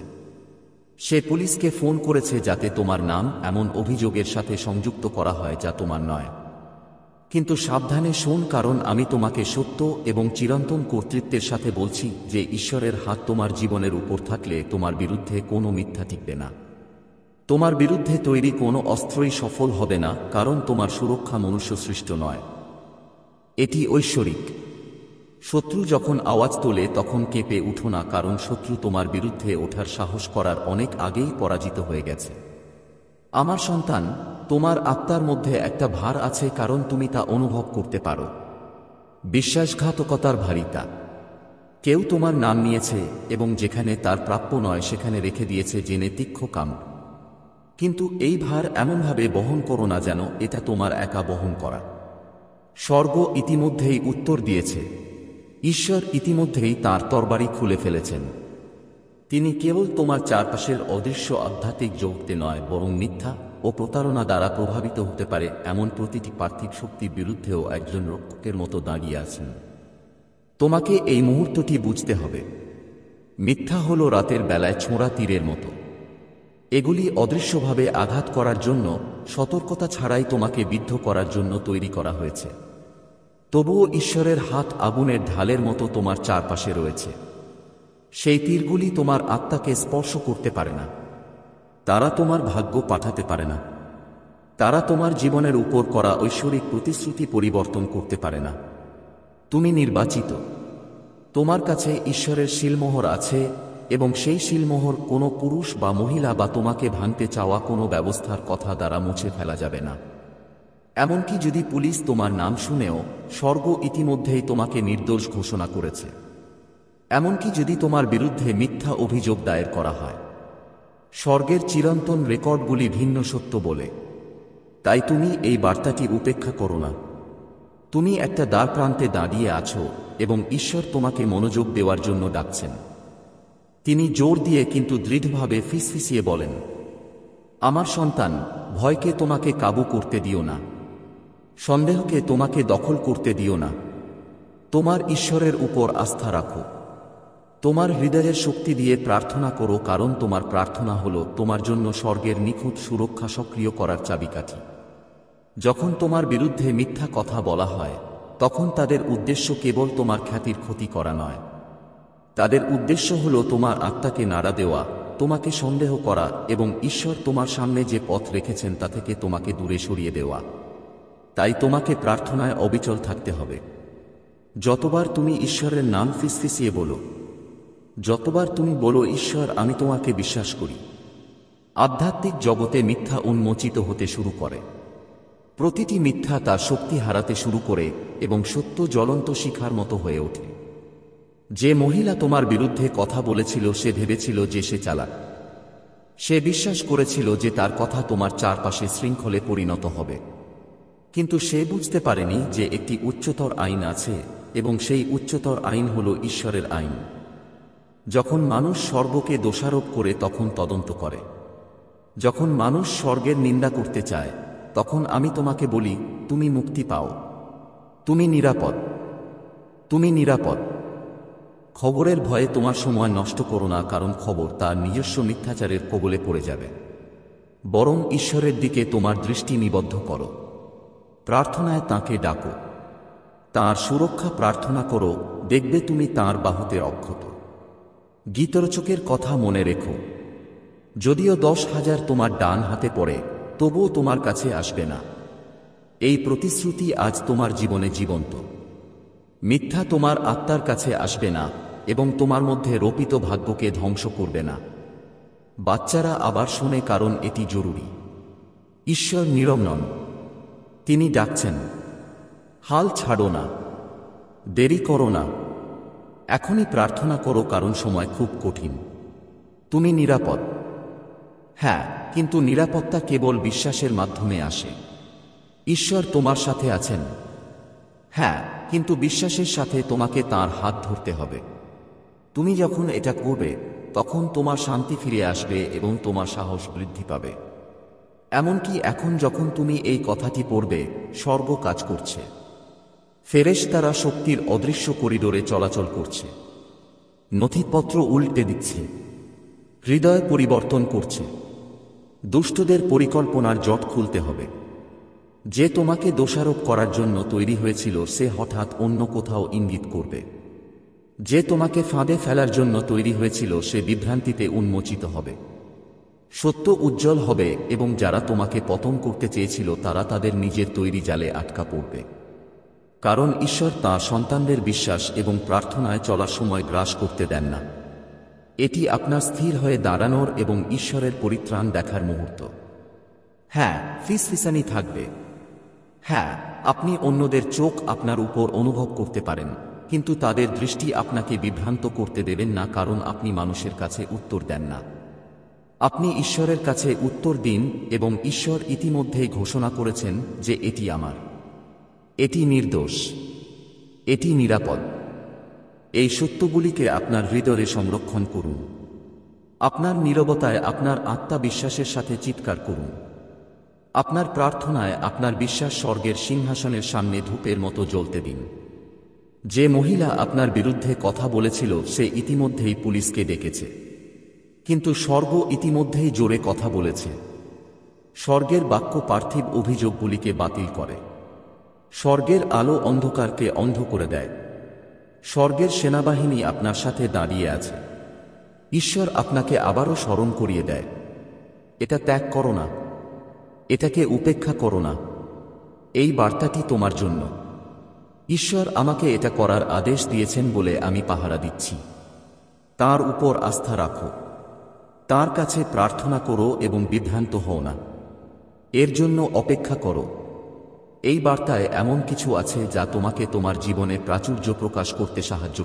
সে পুলিশকে ফোন করেছে যাতে তোমার নাম এমন অভিযোগের সাথে সংযুক্ত করা হয় যা তোমার নয়। কিন্তু সাবধানে শোন, কারণ আমি তোমাকে সত্য এবং চিরন্তন কর্তৃত্বের সাথে বলছি যে ঈশ্বরের হাত তোমার জীবনের উপর থাকলে তোমার বিরুদ্ধে কোনো মিথ্যা টিকবে না। তোমার বিরুদ্ধে তৈরি কোনো অস্ত্রই সফল হবে না, কারণ তোমার সুরক্ষা মনুষ্য সৃষ্ট নয়, এটি ঐশ্বরিক। শত্রু যখন আওয়াজ তোলে তখন কেঁপে উঠো না, কারণ শত্রু তোমার বিরুদ্ধে ওঠার সাহস করার অনেক আগেই পরাজিত হয়ে গেছে। আমার সন্তান, তোমার আত্মার মধ্যে একটা ভার আছে, কারণ তুমি তা অনুভব করতে পারো। বিশ্বাসঘাতকতার ভারিতা। কেউ তোমার নাম নিয়েছে এবং যেখানে তার প্রাপ্য নয় সেখানে রেখে দিয়েছে জেনে তীক্ষ্ণ কামড়। কিন্তু এই ভার এমনভাবে বহন করো না যেন এটা তোমার একা বহন করা। স্বর্গ ইতিমধ্যেই উত্তর দিয়েছে। ঈশ্বর ইতিমধ্যেই তাঁর তরবারি খুলে ফেলেছেন। তিনি কেবল তোমার চারপাশের অদৃশ্য আধ্যাত্মিক জগতে নয়, বরং মিথ্যা ও প্রতারণা দ্বারা প্রভাবিত হতে পারে এমন প্রতিটি পার্থিব শক্তির বিরুদ্ধেও একজন রক্ষকের মতো দাঁড়িয়ে আছেন। তোমাকে এই মুহূর্তটি বুঝতে হবে। মিথ্যা হল রাতের বেলায় ছোঁড়া তীরের মতো। এগুলি অদৃশ্যভাবে আঘাত করার জন্য, সতর্কতা ছাড়াই তোমাকে বিদ্ধ করার জন্য তৈরি করা হয়েছে। তবুও ঈশ্বরের হাত আগুনের ঢালের মতো তোমার চারপাশে রয়েছে। সেই তীরগুলি তোমার আত্মাকে স্পর্শ করতে পারে না। তারা তোমার ভাগ্য পাঠাতে পারে না। তারা তোমার জীবনের উপর করা ঐশ্বরিক প্রতিশ্রুতি পরিবর্তন করতে পারে না। তুমি নির্বাচিত। তোমার কাছে ঈশ্বরের শিলমোহর আছে, এবং সেই শিলমোহর কোনো পুরুষ বা মহিলা বা তোমাকে ভাঙতে চাওয়া কোনো ব্যবস্থার কথা দ্বারা মুছে ফেলা যাবে না। এমনকি যদি পুলিশ তোমার নাম শুনেও, স্বর্গ ইতিমধ্যেই তোমাকে নির্দোষ ঘোষণা করেছে। এমনকি যদি তোমার বিরুদ্ধে মিথ্যা অভিযোগ দায়ের করা হয়, স্বর্গের চিরন্তন রেকর্ডগুলি ভিন্ন সত্য বলে। তাই তুমি এই বার্তাটি উপেক্ষা করো না। তুমি একটা দ্বারপ্রান্তে দাঁড়িয়ে আছো, এবং ঈশ্বর তোমাকে মনোযোগ দেওয়ার জন্য ডাকছেন। তিনি জোর দিয়ে কিন্তু দৃঢ়ভাবে ফিসফিসিয়ে বলেন, আমার সন্তান, ভয়কে তোমাকে কাবু করতে দিও না। সন্দেহকে তোমাকে দখল করতে দিও না। তোমার ঈশ্বরের উপর আস্থা রাখো। তোমার হৃদয়ের শক্তি দিয়ে প্রার্থনা করো, কারণ তোমার প্রার্থনা হলো তোমার জন্য স্বর্গের নিখুঁত সুরক্ষা সক্রিয় করার চাবিকাঠি। যখন তোমার বিরুদ্ধে মিথ্যা কথা বলা হয়, তখন তাদের উদ্দেশ্য কেবল তোমার খ্যাতির ক্ষতি করা নয়। তাদের উদ্দেশ্য হল তোমার আত্মাকে নাড়া দেওয়া, তোমাকে সন্দেহ করা এবং ঈশ্বর তোমার সামনে যে পথ রেখেছেন তা থেকে তোমাকে দূরে সরিয়ে দেওয়া। তাই তোমাকে প্রার্থনায় অবিচল থাকতে হবে। যতবার তুমি ঈশ্বরের নাম ফিসফিসিয়ে বলো, যতবার তুমি বলো, ঈশ্বর, আমি তোমাকে বিশ্বাস করি, আধ্যাত্মিক জগতে মিথ্যা উন্মোচিত হতে শুরু করে। প্রতিটি মিথ্যা তার শক্তি হারাতে শুরু করে এবং সত্য জ্বলন্ত শিখার মতো হয়ে ওঠে। যে মহিলা তোমার বিরুদ্ধে কথা বলেছিল সে ভেবেছিল যে সে চালাক। সে বিশ্বাস করেছিল যে তার কথা তোমার চারপাশে শৃঙ্খলে পরিণত হবে। কিন্তু সে বুঝতে পারেনি যে একটি উচ্চতর আইন আছে, এবং সেই উচ্চতর আইন হল ঈশ্বরের আইন। যখন মানুষ স্বর্গকে দোষারোপ করে তখন তদন্ত করে। যখন মানুষ স্বর্গের নিন্দা করতে চায়, তখন আমি তোমাকে বলি, তুমি মুক্তি পাও। তুমি নিরাপদ। তুমি নিরাপদ। খবরের ভয়ে তোমার সময় নষ্ট করো না, কারণ খবর তার নিজস্ব মিথ্যাচারের কবলে পড়ে যাবে। বরং ঈশ্বরের দিকে তোমার দৃষ্টি নিবদ্ধ করো। প্রার্থনায় তাঁকে ডাকো। তাঁর সুরক্ষা প্রার্থনা করো, দেখবে তুমি তাঁর বাহুতে অক্ষত। গীতরচকের কথা মনে রেখো, যদিও 10,000 তোমার ডান হাতে পড়ে, তবুও তোমার কাছে আসবে না। এই প্রতিশ্রুতি আজ তোমার জীবনে জীবন্ত। মিথ্যা তোমার আত্মার কাছে আসবে না এবং তোমার মধ্যে রোপিত ভাগ্যকে ধ্বংস করবে না। বাচ্চারা আবার শোনে, কারণ এটি জরুরি। ঈশ্বর নীরব নন। তিনি ডাকছেন। হাল ছাড়ো না। দেরি করো না। এখনই প্রার্থনা করো, কারণ সময় খুব কঠিন। তুমি নিরাপদ। হ্যাঁ, কিন্তু নিরাপত্তা কেবল বিশ্বাসের মাধ্যমে আসে। ঈশ্বর তোমার সাথে আছেন। হ্যাঁ, কিন্তু বিশ্বাসের সাথে তোমাকে তাঁর হাত ধরতে হবে। তুমি যখন এটা করবে, তখন তোমার শান্তি ফিরে আসবে এবং তোমার সাহস বৃদ্ধি পাবে। এমনকি এখন যখন তুমি এই কথাটি পড়বে, স্বর্গ কাজ করছে। ফেরেশতারা শক্তির অদৃশ্য করিডোরে চলাচল করছে। নথিপত্র উল্টে দিচ্ছে। হৃদয় পরিবর্তন করছে। দুষ্টদের পরিকল্পনার জট খুলতে হবে। যে তোমাকে দোষারোপ করার জন্য তৈরি হয়েছিল সে হঠাৎ অন্য কোথাও ইঙ্গিত করবে। যে তোমাকে ফাঁদে ফেলার জন্য তৈরি হয়েছিল সে বিভ্রান্তিতে উন্মোচিত হবে। সত্য উজ্জ্বল হবে এবং যারা তোমাকে পতন করতে চেয়েছিল তারা তাদের নিজের তৈরি জালে আটকা পড়বে। কারণ ঈশ্বর তাঁর সন্তানদের বিশ্বাস এবং প্রার্থনায় চলার সময় গ্রাস করতে দেন না। এটি আপনার স্থির হয়ে দাঁড়ানোর এবং ঈশ্বরের পরিত্রাণ দেখার মুহূর্ত। হ্যাঁ, ফিসফিসানি থাকবে। হ্যাঁ, আপনি অন্যদের চোখ আপনার উপর অনুভব করতে পারেন, কিন্তু তাদের দৃষ্টি আপনাকে বিভ্রান্ত করতে দেবেন না, কারণ আপনি মানুষের কাছে উত্তর দেন না। আপনি ঈশ্বরের কাছে উত্তর দিন এবং ঈশ্বর ইতিমধ্যেই ঘোষণা করেছেন যে এটি আমার, এটি নির্দোষ, এটি নিরাপদ। এই সত্যগুলিকে আপনার হৃদয়ে সংরক্ষণ করুন। আপনার নীরবতায় আপনার আত্মবিশ্বাসের সাথে চিৎকার করুন। আপনার প্রার্থনায় আপনার বিশ্বাস স্বর্গের সিংহাসনের সামনে ধূপের মতো জ্বলতে দিন। যে মহিলা আপনার বিরুদ্ধে কথা বলেছিল সে ইতিমধ্যেই পুলিশকে ডেকেছে, কিন্তু স্বর্গ ইতিমধ্যেই জোরে কথা বলেছে। স্বর্গের বাক্য পার্থিব অভিযোগগুলিকে বাতিল করে। স্বর্গের আলো অন্ধকারকে অন্ধ করে দেয়। স্বর্গের সেনাবাহিনী আপনার সাথে দাঁড়িয়ে আছে। ঈশ্বর আপনাকে আবারও স্মরণ করিয়ে দেয়, এটা ত্যাগ করো না, এটাকে উপেক্ষা করো না। এই বার্তাটি তোমার জন্য। ঈশ্বর আমাকে এটা করার আদেশ দিয়েছেন বলে আমি পাহারা দিচ্ছি। তার উপর আস্থা রাখো, তার কাছে প্রার্থনা করো এবং বিভ্রান্ত হও না। এর জন্য অপেক্ষা করো। এই বার্তায় এমন কিছু আছে যা তোমাকে তোমার জীবনে প্রাচুর্য প্রকাশ করতে সাহায্য